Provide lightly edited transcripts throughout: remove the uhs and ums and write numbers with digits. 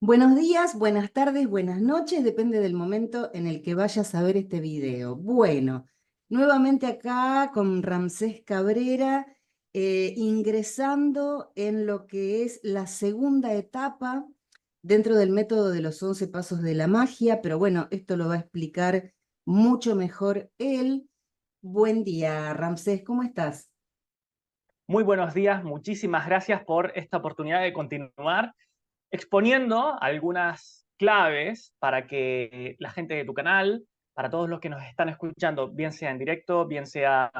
Buenos días, buenas tardes, buenas noches, depende del momento en el que vayas a ver este video. Bueno, nuevamente acá con Ramsés Cabrera, ingresando en lo que es la segunda etapa dentro del método de los 11 pasos de la magia, pero bueno, esto lo va a explicar mucho mejor él. Buen día, Ramsés, ¿cómo estás? Muy buenos días, muchísimas gracias por esta oportunidad de continuar exponiendo algunas claves para que la gente de tu canal, para todos los que nos están escuchando, bien sea en directo, bien sea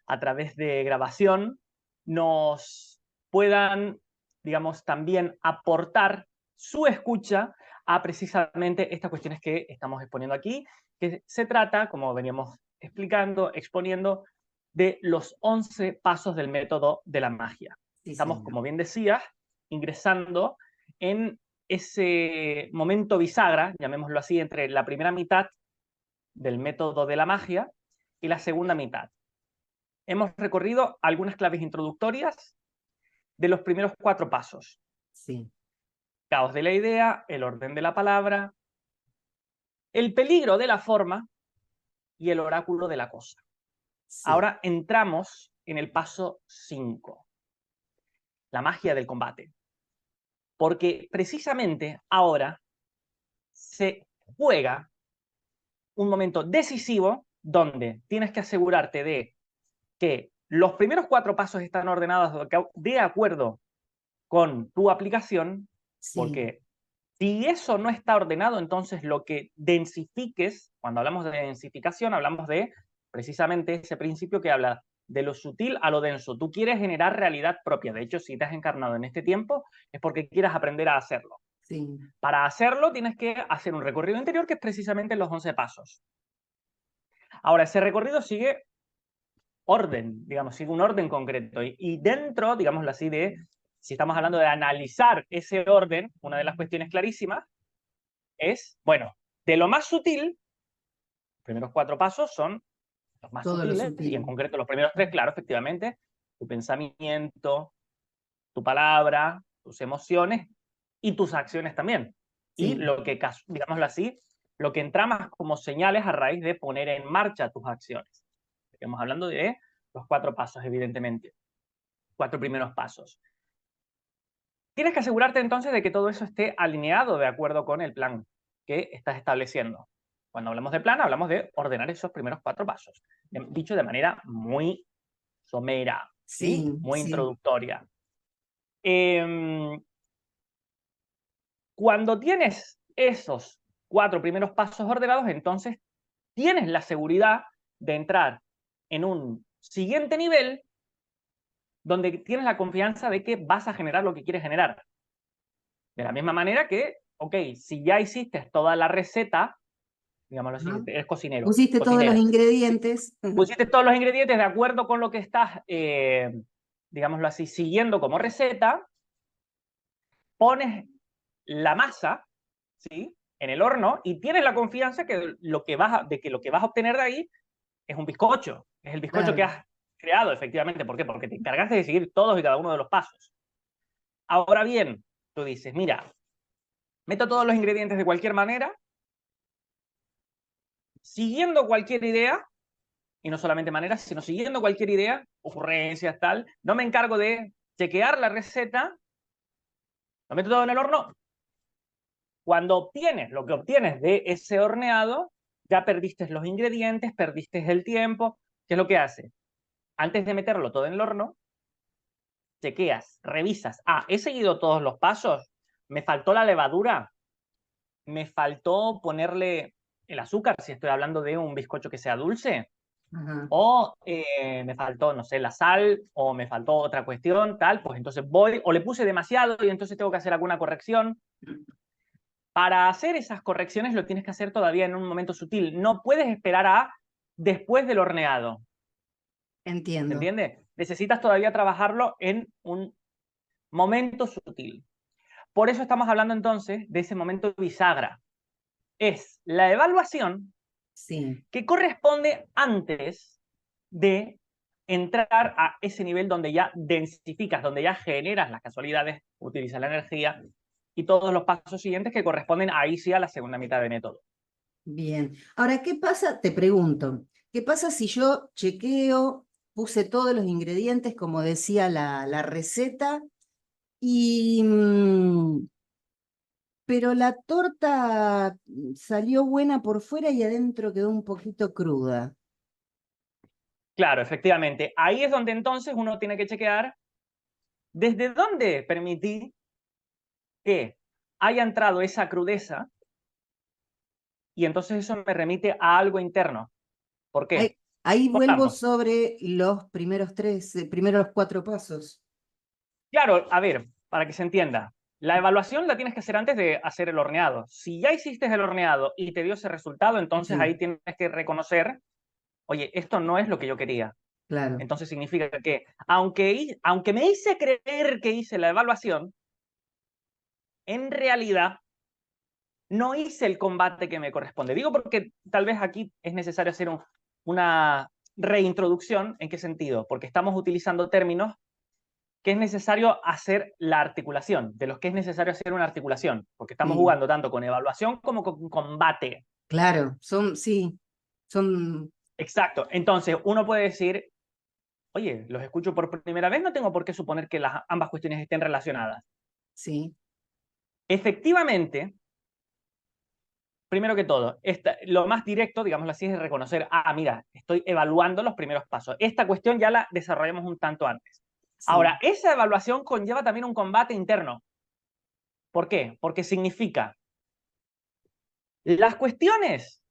a través de grabación, nos puedan, digamos, también aportar su escucha a precisamente estas cuestiones que estamos exponiendo aquí, que se trata, como veníamos explicando, exponiendo, de los 11 pasos del método de la magia. Sí, Estamos, señor. como bien decías, ingresando en ese momento bisagra, llamémoslo así, entre la primera mitad del método de la magia y la segunda mitad. Hemos recorrido algunas claves introductorias de los primeros 4 pasos. Sí, Caos de la idea, el orden de la palabra, el peligro de la forma y el oráculo de la cosa. sí, Ahora entramos en el paso 5, la magia del combate. Porque precisamente ahora se juega un momento decisivo donde tienes que asegurarte de que los primeros 4 pasos están ordenados de acuerdo con tu aplicación, sí, porque si eso no está ordenado, entonces lo que densifiques, cuando hablamos de densificación, hablamos de precisamente ese principio que habla de lo sutil a lo denso. Tú quieres generar realidad propia. De hecho, si te has encarnado en este tiempo, es porque quieras aprender a hacerlo. sí, Para hacerlo, tienes que hacer un recorrido interior que es precisamente los 11 pasos. Ahora, ese recorrido sigue orden, digamos, sigue un orden concreto. Y dentro, digámoslo así, si estamos hablando de analizar ese orden, una de las cuestiones clarísimas es, bueno, de lo más sutil, los primeros 4 pasos son los más todo lo sutiles, y en sutil. concreto los primeros 3, claro, efectivamente, tu pensamiento, tu palabra, tus emociones y tus acciones también. Y Sí. lo que, digámoslo así, lo que entramas como señales a raíz de poner en marcha tus acciones. Estamos hablando de los 4 pasos, evidentemente. 4 primeros pasos. Tienes que asegurarte entonces de que todo eso esté alineado de acuerdo con el plan que estás estableciendo. Cuando hablamos de plan, hablamos de ordenar esos primeros 4 pasos. Dicho de manera muy somera, ¿sí? Sí, Muy sí, introductoria. Eh, Cuando tienes esos 4 primeros pasos ordenados, entonces tienes la seguridad de entrar en un siguiente nivel donde tienes la confianza de que vas a generar lo que quieres generar. De la misma manera que, ok, si ya hiciste toda la receta, digámoslo así, ajá. eres cocinero, Pusiste todos los cocinera, ingredientes. pusiste todos los ingredientes de acuerdo con lo que estás, digámoslo así, siguiendo como receta, pones la masa, ¿sí? En el horno y tienes la confianza que de que lo que vas a obtener de ahí es un bizcocho, es el bizcocho que Claro, has creado, efectivamente. ¿Por qué? Porque te encargaste de seguir todos y cada uno de los pasos. Ahora bien, tú dices, mira, meto todos los ingredientes de cualquier manera, siguiendo cualquier idea, y no solamente maneras, sino siguiendo cualquier idea, ocurrencias, tal, no me encargo de chequear la receta, lo meto todo en el horno. Cuando obtienes lo que obtienes de ese horneado, ya perdiste los ingredientes, perdiste el tiempo. ¿Qué es lo que hace? Antes de meterlo todo en el horno, chequeas, revisas. Ah, he seguido todos los pasos. Me faltó la levadura. Me faltó ponerle el azúcar, si estoy hablando de un bizcocho que sea dulce. ajá, O me faltó, no sé, la sal, o me faltó otra cuestión, tal. Pues entonces voy, o le puse demasiado y entonces tengo que hacer alguna corrección. Para hacer esas correcciones lo tienes que hacer todavía en un momento sutil. No puedes esperar a después del horneado. ¿Se entiendo. entiende? Necesitas todavía trabajarlo en un momento sutil. Por eso estamos hablando entonces de ese momento bisagra. Es la evaluación Sí, que corresponde antes de entrar a ese nivel donde ya densificas, donde ya generas las casualidades, utilizas la energía y todos los pasos siguientes que corresponden ahí sí a la segunda mitad de método. Bien. Ahora, ¿qué pasa? Te pregunto, ¿qué pasa si yo chequeo, puse todos los ingredientes, como decía la receta, y, pero la torta salió buena por fuera y adentro quedó un poquito cruda? Claro, efectivamente. Ahí es donde entonces uno tiene que chequear desde dónde permití que haya entrado esa crudeza, y entonces eso me remite a algo interno. ¿Por qué? Ahí vuelvo Supongamos. sobre los primeros primeros 4 pasos. Claro, a ver, para que se entienda, la evaluación la tienes que hacer antes de hacer el horneado. Si ya hiciste el horneado y te dio ese resultado, entonces Sí, ahí tienes que reconocer, oye, esto no es lo que yo quería. claro. Entonces significa que, aunque me hice creer que hice la evaluación, en realidad no hice el combate que me corresponde. Digo porque tal vez aquí es necesario hacer una reintroducción. ¿En qué sentido? Porque estamos utilizando términos que es necesario hacer la articulación, de los que es necesario hacer una articulación, porque estamos Sí, jugando tanto con evaluación como con combate. claro, sí, son, Exacto. Entonces, uno puede decir, oye, los escucho por primera vez, no tengo por qué suponer que ambas cuestiones estén relacionadas. sí, Efectivamente, primero que todo, lo más directo, digámoslo así, es reconocer, mira, estoy evaluando los primeros pasos. Esta cuestión ya la desarrollamos un tanto antes. sí, Ahora, esa evaluación conlleva también un combate interno. ¿Por qué? Porque significa las cuestiones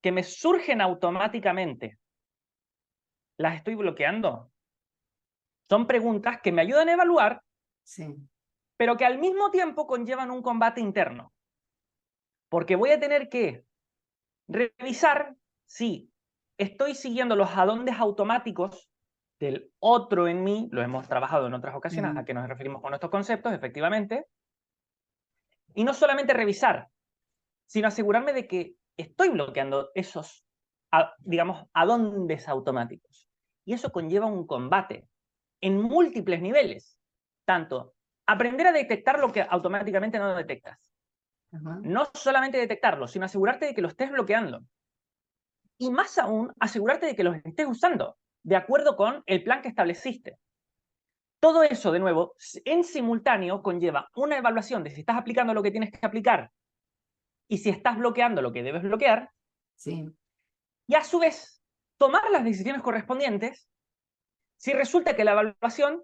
que me surgen automáticamente, las estoy bloqueando. Son preguntas que me ayudan a evaluar, sí, pero que al mismo tiempo conllevan un combate interno. Porque voy a tener que revisar si estoy siguiendo los adondes automáticos del otro en mí, lo hemos trabajado en otras ocasiones, a sí, que nos referimos con estos conceptos, efectivamente, y no solamente revisar, sino asegurarme de que estoy bloqueando esos, digamos, adondes automáticos. Y eso conlleva un combate en múltiples niveles. Tanto aprender a detectar lo que automáticamente no detectas. ajá, No solamente detectarlo, sino asegurarte de que lo estés bloqueando. Y más aún, asegurarte de que los estés usando de acuerdo con el plan que estableciste. Todo eso, de nuevo, en simultáneo conlleva una evaluación de si estás aplicando lo que tienes que aplicar y si estás bloqueando lo que debes bloquear, sí. y a su vez tomar las decisiones correspondientes si resulta que la evaluación,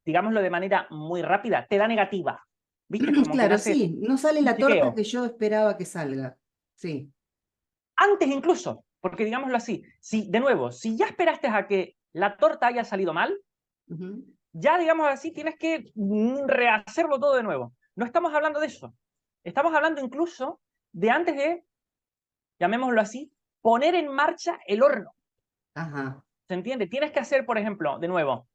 digámoslo de manera muy rápida, te da negativa. ¿Viste? Como que Claro, nace sí, no sale un la torta chequeo. que yo esperaba que salga. Sí, Antes incluso, porque digámoslo así, si, de nuevo, si ya esperaste a que la torta haya salido mal, ujú, ya digamos así, tienes que rehacerlo todo de nuevo. No estamos hablando de eso. Estamos hablando incluso de antes de, llamémoslo así, poner en marcha el horno. ajá, ¿Se entiende? Tienes que hacer, por ejemplo, de nuevo,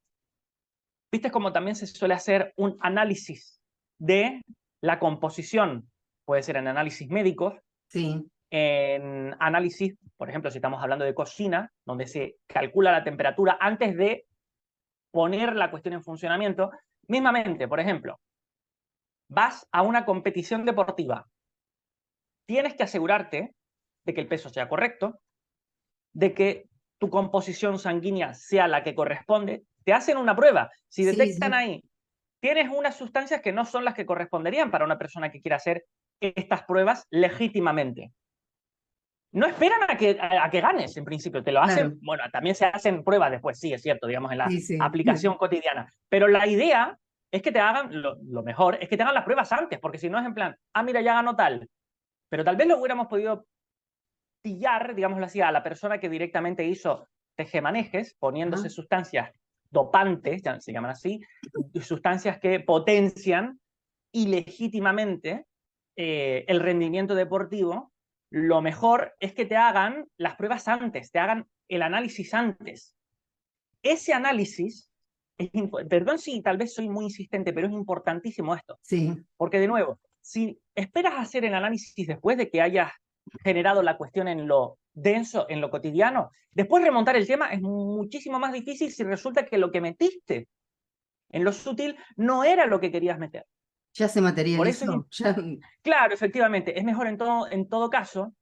viste como también se suele hacer un análisis de la composición, puede ser en análisis médicos, sí, en análisis, por ejemplo, si estamos hablando de cocina, donde se calcula la temperatura antes de poner la cuestión en funcionamiento. Mismamente, por ejemplo, vas a una competición deportiva, tienes que asegurarte de que el peso sea correcto, de que tu composición sanguínea sea la que corresponde. Te hacen una prueba. Si sí, detectan sí, ahí, tienes unas sustancias que no son las que corresponderían para una persona que quiera hacer estas pruebas legítimamente. No esperan a que ganes, en principio, te lo hacen, claro, bueno, también se hacen pruebas después, sí, es cierto, digamos, en la sí, sí, aplicación cotidiana, pero la idea es que te hagan, lo mejor es que te hagan las pruebas antes, porque si no es en plan, mira, ya ganó tal, pero tal vez lo hubiéramos podido pillar, digámoslo así, a la persona que directamente hizo tejemanejes, poniéndose ajá, sustancias dopantes, se llaman así, sustancias que potencian ilegítimamente el rendimiento deportivo. Lo mejor es que te hagan las pruebas antes, te hagan el análisis antes. Ese análisis, perdón si tal vez soy muy insistente, pero es importantísimo esto, sí, porque de nuevo, si esperas hacer el análisis después de que hayas generado la cuestión en lo denso, en lo cotidiano, después remontar el tema es muchísimo más difícil si resulta que lo que metiste en lo sutil no era lo que querías meter. Ya se Por eso, materializó. Ya... claro, efectivamente, es mejor en todo caso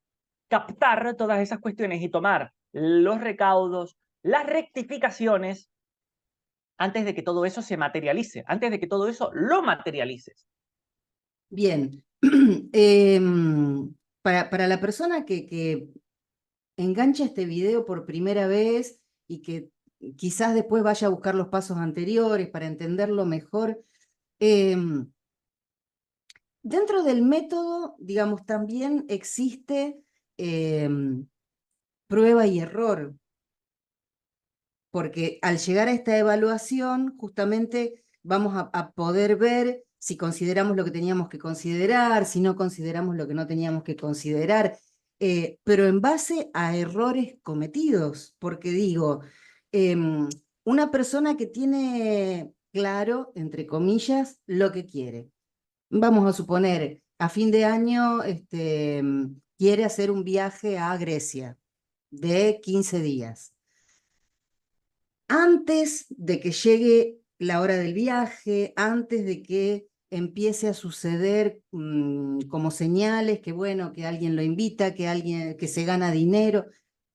captar todas esas cuestiones y tomar los recaudos, las rectificaciones, antes de que todo eso se materialice, antes de que todo eso lo materialices. Bien. Para la persona que engancha este video por primera vez y que quizás después vaya a buscar los pasos anteriores para entenderlo mejor, dentro del método, digamos, también existe prueba y error, porque al llegar a esta evaluación, justamente vamos a poder ver si consideramos lo que teníamos que considerar, si no consideramos lo que no teníamos que considerar, pero en base a errores cometidos, porque digo, una persona que tiene claro, entre comillas, lo que quiere. Vamos a suponer, a fin de año quiere hacer un viaje a Grecia de 15 días. Antes de que llegue la hora del viaje, antes de que empiece a suceder como señales que bueno, que alguien lo invita, que alguien que se gana dinero,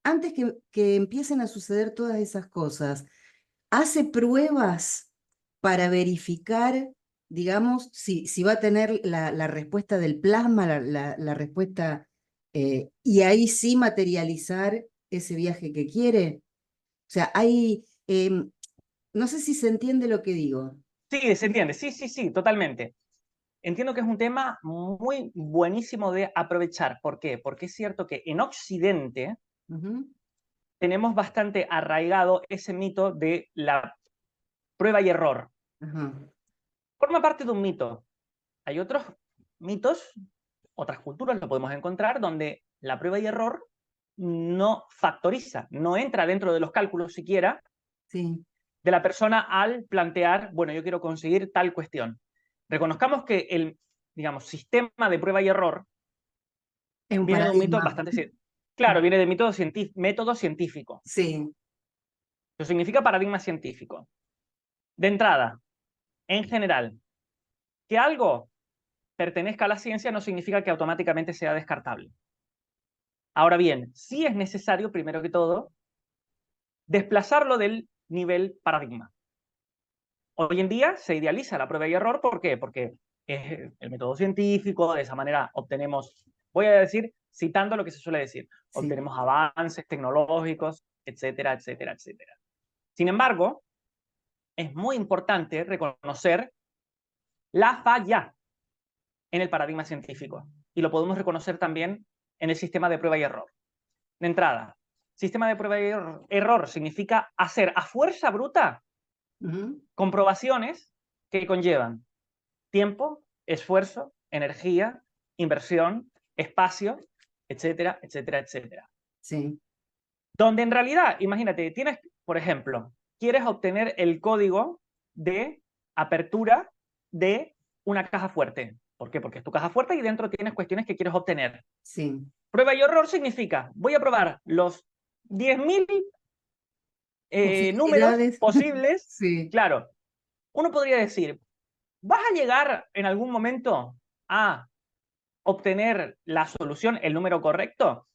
antes que empiecen a suceder todas esas cosas, hace pruebas para verificar, digamos, si va a tener la respuesta del plasma, la respuesta, y ahí sí materializar ese viaje que quiere. O sea, hay, no sé si se entiende lo que digo. Sí, se entiende, sí, sí, sí, totalmente. Entiendo que es un tema muy buenísimo de aprovechar. ¿Por qué? Porque es cierto que en Occidente Ujú. tenemos bastante arraigado ese mito de la prueba y error. Ajá. Forma parte de un mito. Hay otros mitos, otras culturas lo podemos encontrar, donde la prueba y error no factoriza, no entra dentro de los cálculos siquiera Sí, de la persona al plantear, bueno, yo quiero conseguir tal cuestión. Reconozcamos que el, digamos, sistema de prueba y error es un viene de un mito paradigma. bastante, claro, viene de método científico. Sí, Eso significa paradigma científico. De entrada, en general, que algo pertenezca a la ciencia no significa que automáticamente sea descartable. Ahora bien, sí es necesario, primero que todo, desplazarlo del nivel paradigma. Hoy en día se idealiza la prueba y error, ¿por qué? Porque es el método científico, de esa manera obtenemos, voy a decir, citando lo que se suele decir, sí, obtenemos avances tecnológicos, etcétera, etcétera, etcétera. Sin embargo, es muy importante reconocer la falla en el paradigma científico y lo podemos reconocer también en el sistema de prueba y error. De entrada, sistema de prueba y error significa hacer a fuerza bruta ujú, comprobaciones que conllevan tiempo, esfuerzo, energía, inversión, espacio, etcétera, etcétera, etcétera. sí, Donde en realidad, imagínate, tienes, por ejemplo, quieres obtener el código de apertura de una caja fuerte. ¿Por qué? Porque es tu caja fuerte y dentro tienes cuestiones que quieres obtener. sí. Prueba y error significa, voy a probar los 10.000 números Posibilidades. posibles. Sí, Claro, uno podría decir, ¿vas a llegar en algún momento a obtener la solución, el número correcto?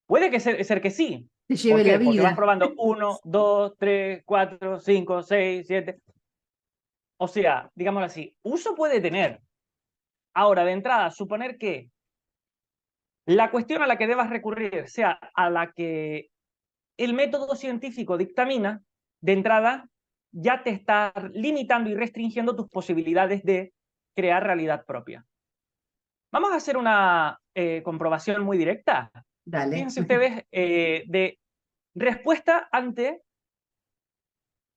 Puede que ser que sí. te ¿Por lleve la qué? Porque vas vida. probando 1, 2, 3, 4, 5, 6, 7. O sea, digámoslo así, uso puede tener. Ahora, de entrada, suponer que la cuestión a la que debas recurrir sea a la que el método científico dictamina, de entrada, ya te está limitando y restringiendo tus posibilidades de crear realidad propia. Vamos a hacer una comprobación muy directa. Dale. Fíjense ustedes de respuesta ante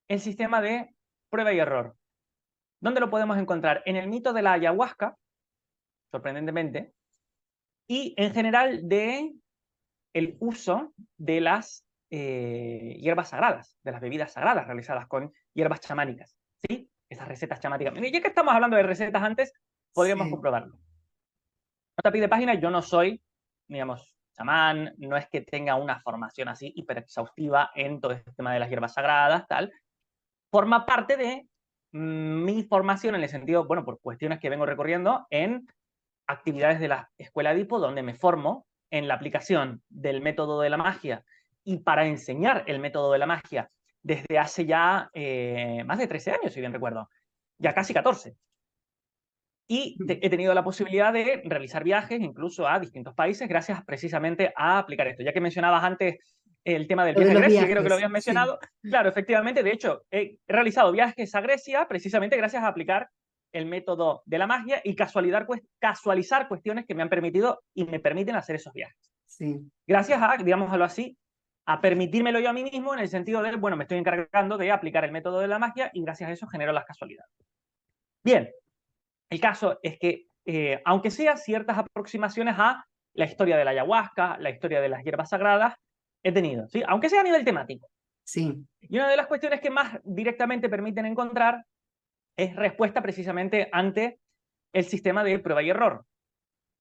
el sistema de prueba y error. ¿Dónde lo podemos encontrar? En el mito de la ayahuasca, sorprendentemente, y en general de el uso de las hierbas sagradas, de las bebidas sagradas realizadas con hierbas chamánicas, ¿sí? Esas recetas chamánicas. Ya que estamos hablando de recetas antes, podríamos Sí, comprobarlo. Nota a pie de página, yo no soy, digamos, chamán, no es que tenga una formación así hiper exhaustiva en todo este tema de las hierbas sagradas, tal. Forma parte de mi formación en el sentido, bueno, por cuestiones que vengo recorriendo en actividades de la Escuela Edipo, donde me formo en la aplicación del método de la magia y para enseñar el método de la magia desde hace ya más de 13 años, si bien recuerdo, ya casi 14. Y he tenido la posibilidad de realizar viajes incluso a distintos países gracias precisamente a aplicar esto. Ya que mencionabas antes el tema del Lo de viaje a los Grecia, creo que lo viajes, habías sí. mencionado. Claro, efectivamente, de hecho, he realizado viajes a Grecia precisamente gracias a aplicar el método de la magia y casualizar cuestiones que me han permitido y me permiten hacer esos viajes. Sí. Gracias a, digámoslo así, a permitírmelo yo a mí mismo en el sentido de, bueno, me estoy encargando de aplicar el método de la magia y gracias a eso genero las casualidades. Bien, el caso es que, aunque sea ciertas aproximaciones a la historia de la ayahuasca, la historia de las hierbas sagradas, he tenido, ¿sí? Aunque sea a nivel temático. Sí. Y una de las cuestiones que más directamente permiten encontrar es respuesta precisamente ante el sistema de prueba y error,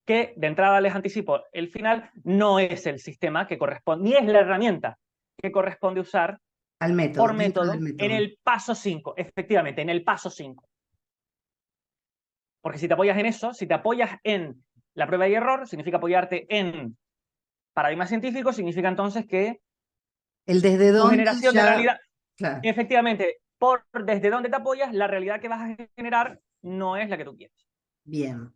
que de entrada les anticipo, el final no es el sistema que corresponde, ni es la herramienta que corresponde usar Al método, por dentro del método en método. el paso 5, efectivamente, en el paso 5. Porque si te apoyas en eso, si te apoyas en la prueba y error, significa apoyarte en paradigma científico, significa entonces que El desde tu dónde generación de ya, realidad, claro, efectivamente, por desde dónde te apoyas, la realidad que vas a generar no es la que tú quieres. bien,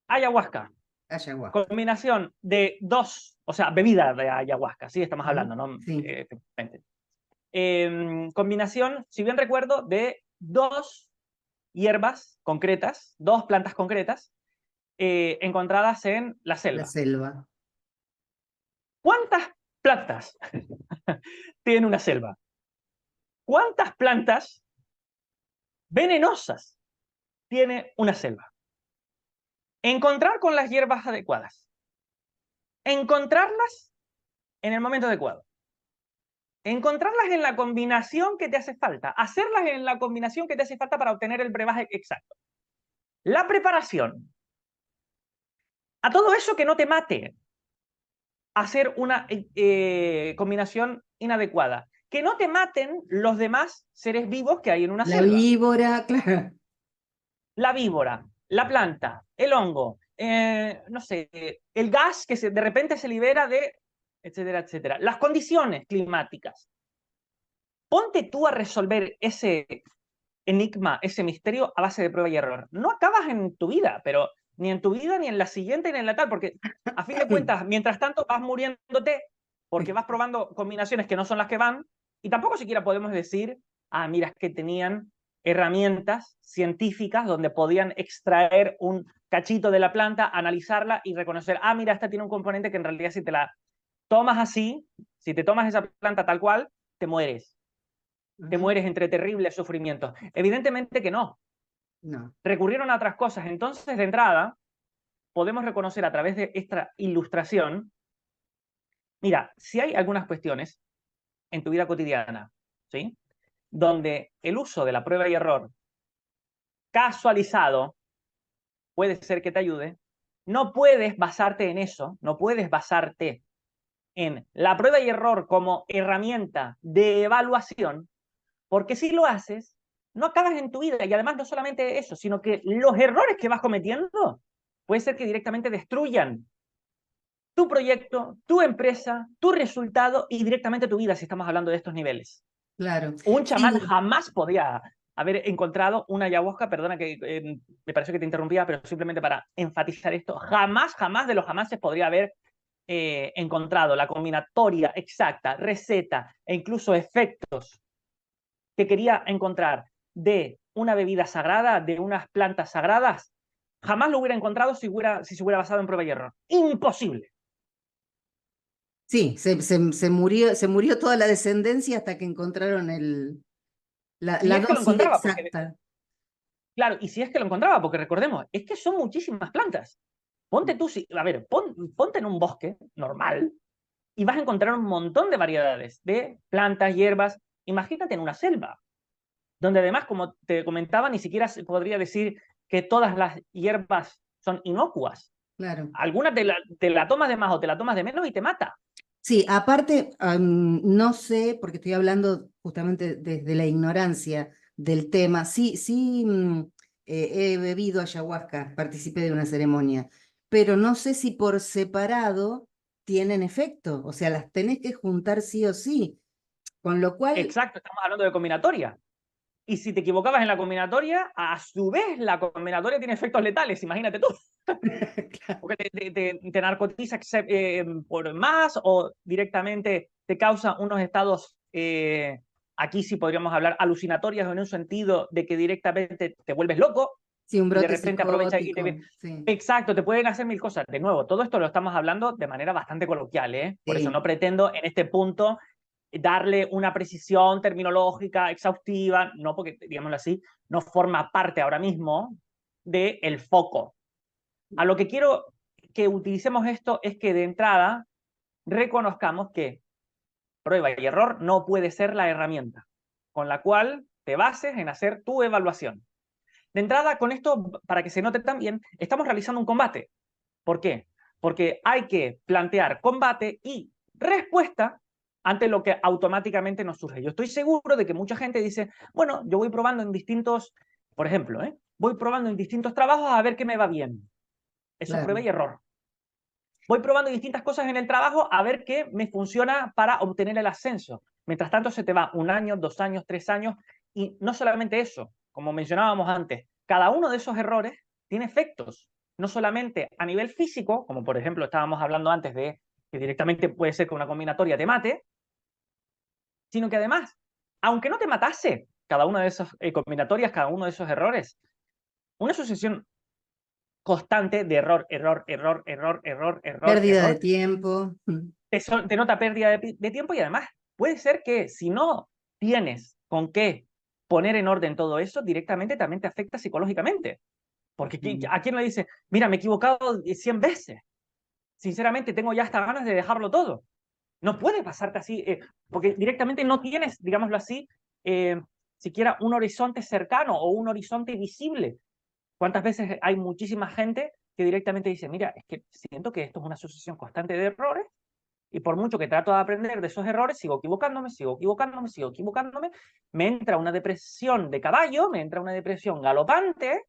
Ayahuasca, ayahuasca. combinación de dos, o sea, bebida de ayahuasca, sí, estamos Ujú, hablando, ¿no? sí, Efectivamente. Combinación, si bien recuerdo, de dos hierbas concretas, dos plantas concretas, encontradas en la la selva. selva. ¿Cuántas plantas tiene una selva? ¿Cuántas plantas venenosas tiene una selva? Encontrar con las hierbas adecuadas. Encontrarlas en el momento adecuado. Encontrarlas en la combinación que te hace falta. Hacerlas en la combinación que te hace falta para obtener el brebaje exacto. La preparación. A todo eso que no te mate. Hacer una combinación inadecuada. Que no te maten los demás seres vivos que hay en una La selva. víbora, claro. La víbora, la planta, el hongo, no sé, el gas que de repente se libera de, etcétera, etcétera. Las condiciones climáticas. Ponte tú a resolver ese enigma, ese misterio a base de prueba y error. No acabas en tu vida, pero ni en tu vida, ni en la siguiente, ni en la tal, porque a fin de cuentas, mientras tanto vas muriéndote porque vas probando combinaciones que no son las que van, y tampoco siquiera podemos decir, ah, mira, es que tenían herramientas científicas donde podían extraer un cachito de la planta, analizarla y reconocer, ah, mira, esta tiene un componente que en realidad si te la tomas así, si te tomas esa planta tal cual, te mueres. Te Ujú, mueres entre terribles sufrimientos. Evidentemente que no. no, Recurrieron a otras cosas. Entonces, de entrada, podemos reconocer a través de esta ilustración, mira, si hay algunas cuestiones en tu vida cotidiana, ¿sí? Donde el uso de la prueba y error casualizado puede ser que te ayude, no puedes basarte en eso, no puedes basarte en la prueba y error como herramienta de evaluación, porque si lo haces, no acabas en tu vida. Y además no solamente eso, sino que los errores que vas cometiendo puede ser que directamente destruyan tu proyecto, tu empresa, tu resultado y directamente tu vida si estamos hablando de estos niveles. claro. Un chamán Sí, jamás podía haber encontrado una ayahuasca, perdona que me pareció que te interrumpía, pero simplemente para enfatizar esto, jamás, jamás de los jamases podría haber encontrado la combinatoria exacta, receta e incluso efectos que quería encontrar de una bebida sagrada, de unas plantas sagradas, jamás lo hubiera encontrado si se hubiera basado en prueba y error. Imposible. sí, se murió toda la descendencia hasta que encontraron Si la es que lo dosis encontraba, porque, exacta. claro, y si es que lo encontraba, porque recordemos, es que son muchísimas plantas. Ponte tú, a ver, ponte en un bosque normal y vas a encontrar un montón de variedades de plantas, hierbas. Imagínate en una selva, donde además, como te comentaba, ni siquiera se podría decir que todas las hierbas son inocuas. Claro. Algunas te la tomas de más o te la tomas de menos y te mata. Sí, aparte, no sé, porque estoy hablando justamente desde la ignorancia, del tema. Sí, sí, he bebido ayahuasca, participé de una ceremonia, pero no sé si por separado tienen efecto, o sea, las tenés que juntar sí o sí, con lo cual, Exacto, estamos hablando de combinatoria. Y si te equivocabas en la combinatoria, a su vez la combinatoria tiene efectos letales, imagínate tú. claro, Porque te narcotiza por más o directamente te causa unos estados, aquí sí podríamos hablar, alucinatorios en un sentido de que directamente te vuelves loco sí, un y de brote repente aprovecha y te... psicótico, sí, Exacto, te pueden hacer mil cosas. De nuevo, todo esto lo estamos hablando de manera bastante coloquial, ¿eh? Por eso sí. no pretendo en este punto darle una precisión terminológica exhaustiva, no porque, digámoslo así, no forma parte ahora mismo del foco. A lo que quiero que utilicemos esto es que de entrada reconozcamos que prueba y error no puede ser la herramienta con la cual te bases en hacer tu evaluación. De entrada, con esto, para que se note también, estamos realizando un combate. ¿Por qué? Porque hay que plantear combate y respuesta ante lo que automáticamente nos surge. Yo estoy seguro de que mucha gente dice, bueno, yo voy probando en distintos, por ejemplo, voy probando en distintos trabajos a ver qué me va bien. Eso es prueba Claro. y error. Voy probando distintas cosas en el trabajo a ver qué me funciona para obtener el ascenso. Mientras tanto, se te va 1 año, 2 años, 3 años, y no solamente eso, como mencionábamos antes, cada uno de esos errores tiene efectos, no solamente a nivel físico, como por ejemplo estábamos hablando antes de que directamente puede ser que una combinatoria te mate, sino que además, aunque no te matase cada una de esas combinatorias, cada uno de esos errores, una sucesión constante de error, error, error, error, error, error, Pérdida de error, tiempo. te nota pérdida de tiempo y además puede ser que si no tienes con qué poner en orden todo eso, directamente también te afecta psicológicamente. Porque Mm. a quién le dice, mira, me he equivocado 100 veces. Sinceramente, tengo ya hasta ganas de dejarlo todo. No puede pasarte así, porque directamente no tienes, digámoslo así, eh, siquiera un horizonte cercano o un horizonte visible. ¿Cuántas veces hay muchísima gente que directamente dice, mira, es que siento que esto es una sucesión constante de errores y por mucho que trato de aprender de esos errores, sigo equivocándome, sigo equivocándome, sigo equivocándome, me entra una depresión de caballo, me entra una depresión galopante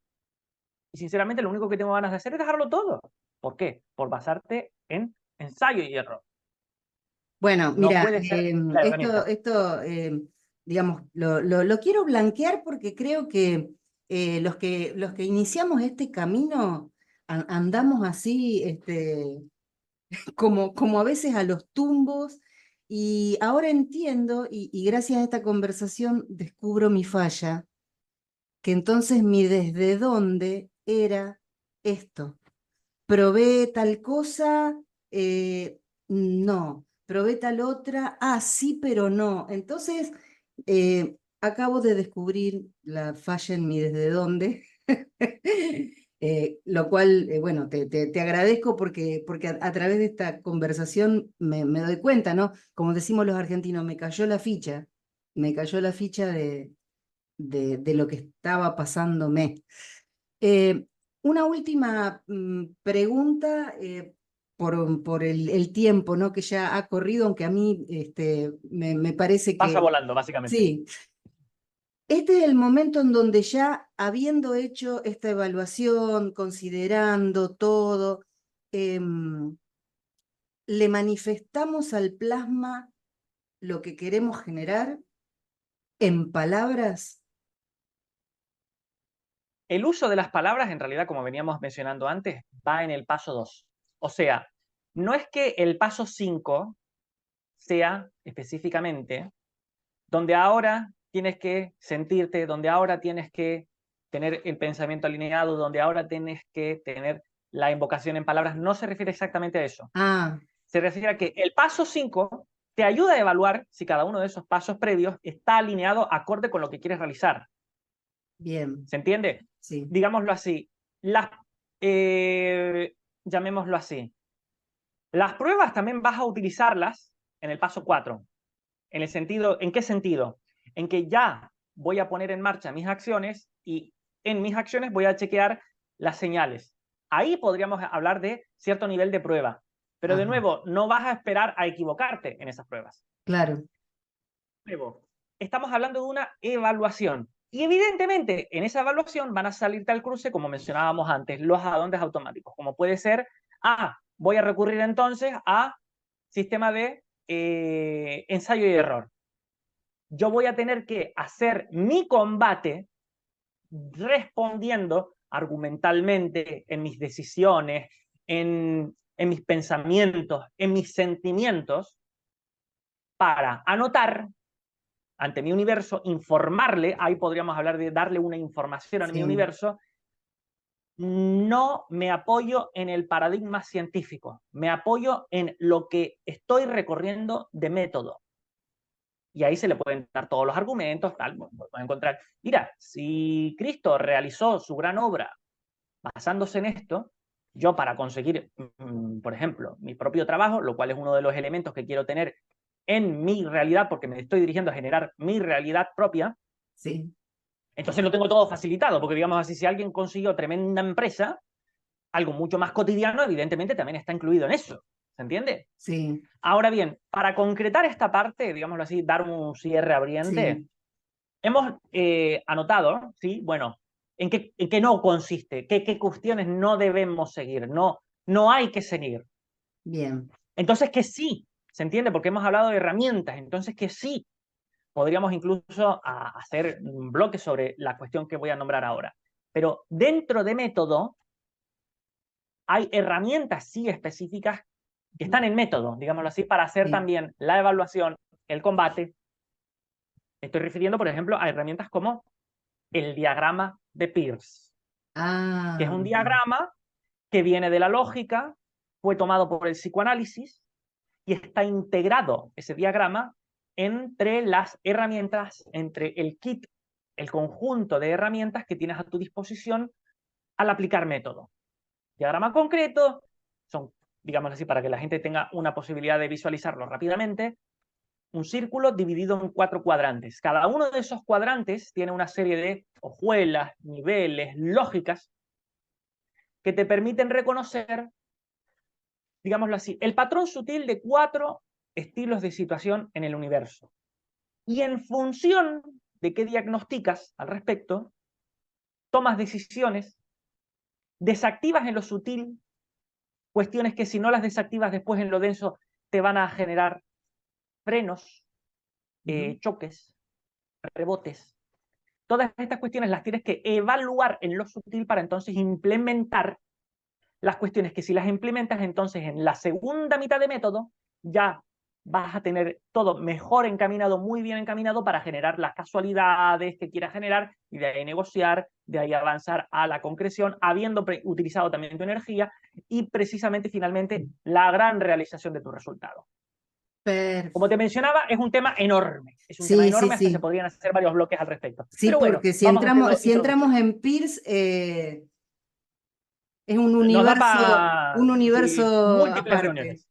y sinceramente lo único que tengo ganas de hacer es dejarlo todo. ¿Por qué? Por basarte en ensayo y error. Bueno, No mira, puede ser la herramienta. esto digamos, lo quiero blanquear porque creo que los que iniciamos este camino andamos así, como a veces a los tumbos, y ahora entiendo, y gracias a esta conversación descubro mi falla, que entonces mi desde dónde era esto. Probé tal cosa, no, probé tal otra, ah, sí, pero no. Entonces, acabo de descubrir la falla en mi desde dónde, lo cual, bueno, te agradezco porque a través de esta conversación me doy cuenta, ¿no? Como decimos los argentinos, me cayó la ficha de lo que estaba pasándome. Eh, una última pregunta por el tiempo, ¿no? Que ya ha corrido, aunque a mí me parece Pasa que volando, básicamente. sí. Este es el momento en donde ya, habiendo hecho esta evaluación, considerando todo, le manifestamos al plasma lo que queremos generar en palabras. El uso de las palabras, en realidad, como veníamos mencionando antes, va en el paso 2. O sea, no es que el paso 5 sea específicamente donde ahora tienes que sentirte, donde ahora tienes que tener el pensamiento alineado, donde ahora tienes que tener la invocación en palabras, no se refiere exactamente a eso. Ah, Se refiere a que el paso 5 te ayuda a evaluar si cada uno de esos pasos previos está alineado acorde con lo que quieres realizar. bien, ¿Se entiende? sí, Digámoslo así, las, llamémoslo así, las pruebas también vas a utilizarlas en el paso 4. En el sentido, ¿en qué sentido? En que ya voy a poner en marcha mis acciones y en mis acciones voy a chequear las señales. Ahí podríamos hablar de cierto nivel de prueba. Pero de ajá, nuevo, no vas a esperar a equivocarte en esas pruebas. claro, De nuevo, estamos hablando de una evaluación. Y evidentemente, en esa evaluación van a salirte al cruce, como mencionábamos antes, los adondes automáticos, como puede ser, voy a recurrir entonces a sistema de ensayo y error. Yo voy a tener que hacer mi combate respondiendo argumentalmente en mis decisiones, en mis pensamientos, en mis sentimientos, para anotar ante mi universo, informarle, ahí podríamos hablar de darle una información a mi Sí, universo, no me apoyo en el paradigma científico, me apoyo en lo que estoy recorriendo de método. Y ahí se le pueden dar todos los argumentos, tal, pueden encontrar, mira, si Cristo realizó su gran obra basándose en esto, yo para conseguir, por ejemplo, mi propio trabajo, lo cual es uno de los elementos que quiero tener en mi realidad, porque me estoy dirigiendo a generar mi realidad propia, sí, entonces lo tengo todo facilitado, porque digamos así, si alguien consiguió tremenda empresa, algo mucho más cotidiano, evidentemente también está incluido en eso. ¿Se entiende? sí, Ahora bien, para concretar esta parte, digámoslo así, dar un cierre abriente, sí, hemos anotado, ¿sí? Bueno, en qué no consiste, qué cuestiones no debemos seguir, no hay que seguir. bien, Entonces, que sí, ¿se entiende? Porque hemos hablado de herramientas, entonces que sí, podríamos incluso hacer un bloque sobre la cuestión que voy a nombrar ahora. Pero dentro de método hay herramientas sí específicas que están en método, digámoslo así, para hacer sí. también la evaluación, el combate. Estoy refiriendo, por ejemplo, a herramientas como el diagrama de Peirce, que es un Bien, diagrama que viene de la lógica, fue tomado por el psicoanálisis y está integrado ese diagrama entre las herramientas, entre el kit, el conjunto de herramientas que tienes a tu disposición al aplicar método. Diagrama concreto, son, digamos así, para que la gente tenga una posibilidad de visualizarlo rápidamente, un círculo dividido en 4 cuadrantes. Cada uno de esos cuadrantes tiene una serie de hojuelas, niveles, lógicas, que te permiten reconocer, digámoslo así, el patrón sutil de 4 estilos de situación en el universo. Y en función de qué diagnosticas al respecto, tomas decisiones, desactivas en lo sutil cuestiones que si no las desactivas después en lo denso te van a generar frenos, ujú, choques, rebotes. Todas estas cuestiones las tienes que evaluar en lo sutil para entonces implementar las cuestiones que si las implementas entonces en la segunda mitad de método ya vas a tener todo mejor encaminado, muy bien encaminado para generar las casualidades que quieras generar y de ahí negociar, de ahí avanzar a la concreción, habiendo utilizado también tu energía y precisamente finalmente la gran realización de tu resultado. Como te perfecto. mencionaba, es un tema enorme. Es un tema Sí, sí, enorme, hasta se sí. podrían hacer varios bloques al respecto. Sí, Pero bueno, porque vamos haciendo si entramos introducción. en Pierce, es Nos da un para sí, universo múltiples aparte. reuniones.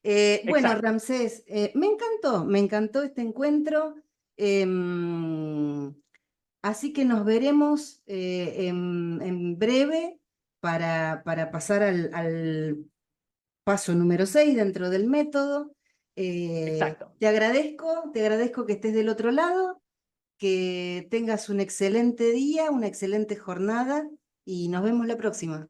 Bueno, Exacto. Ramsés, me encantó este encuentro. Así que nos veremos en breve para pasar al paso número 6 dentro del método. Exacto. Te agradezco que estés del otro lado, que tengas un excelente día, una excelente jornada y nos vemos la próxima.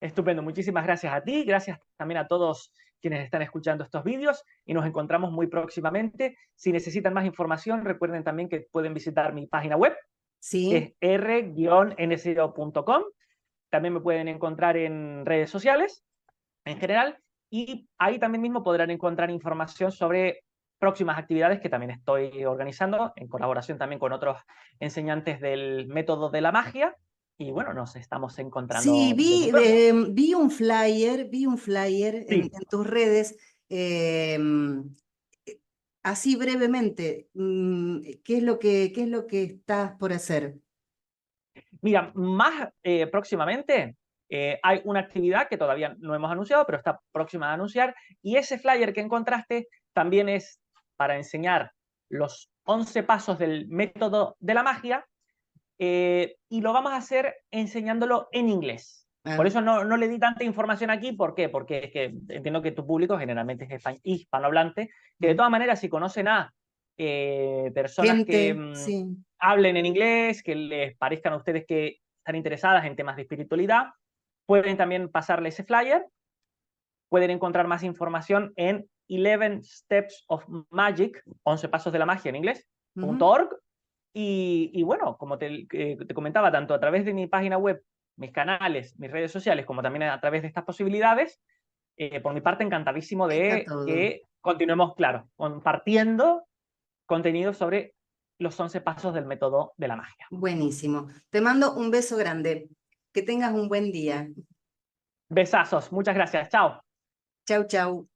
Estupendo. Muchísimas gracias a ti. Gracias también a todos quienes están escuchando estos vídeos y nos encontramos muy próximamente. Si necesitan más información, recuerden también que pueden visitar mi página web, que ¿Sí? es r-nsdo.com. También me pueden encontrar en redes sociales en general y ahí también mismo podrán encontrar información sobre próximas actividades que también estoy organizando en colaboración también con otros enseñantes del método de la magia y bueno, nos estamos Sí, encontrando de muy pronto. vi un flyer Sí, en tus redes. em, Así brevemente, qué es lo que estás por hacer? mira, más próximamente hay una actividad que todavía no hemos anunciado, pero está próxima a anunciar, y ese flyer que encontraste también es para enseñar los 11 pasos del método de la magia, y lo vamos a hacer enseñándolo en inglés. Por Ah, eso no le di tanta información aquí. ¿Por qué? Porque es que entiendo que tu público generalmente es hispanohablante, que de mm. todas maneras si conocen a personas que Gente, sí. hablen en inglés, que les parezcan a ustedes que están interesadas en temas de espiritualidad, pueden también pasarle ese flyer. Pueden encontrar más información en 11 Steps of Magic, 11 Pasos de la Magia en inglés, .org. Y bueno, como te comentaba, tanto a través de mi página web, mis canales, mis redes sociales, como también a través de estas posibilidades, por mi parte, encantadísimo Está de todo. que continuemos, claro, compartiendo contenido sobre los 11 pasos del método de la magia. Buenísimo. Te mando un beso grande. Que tengas un buen día. Besazos, muchas gracias, chao. Chau, chau.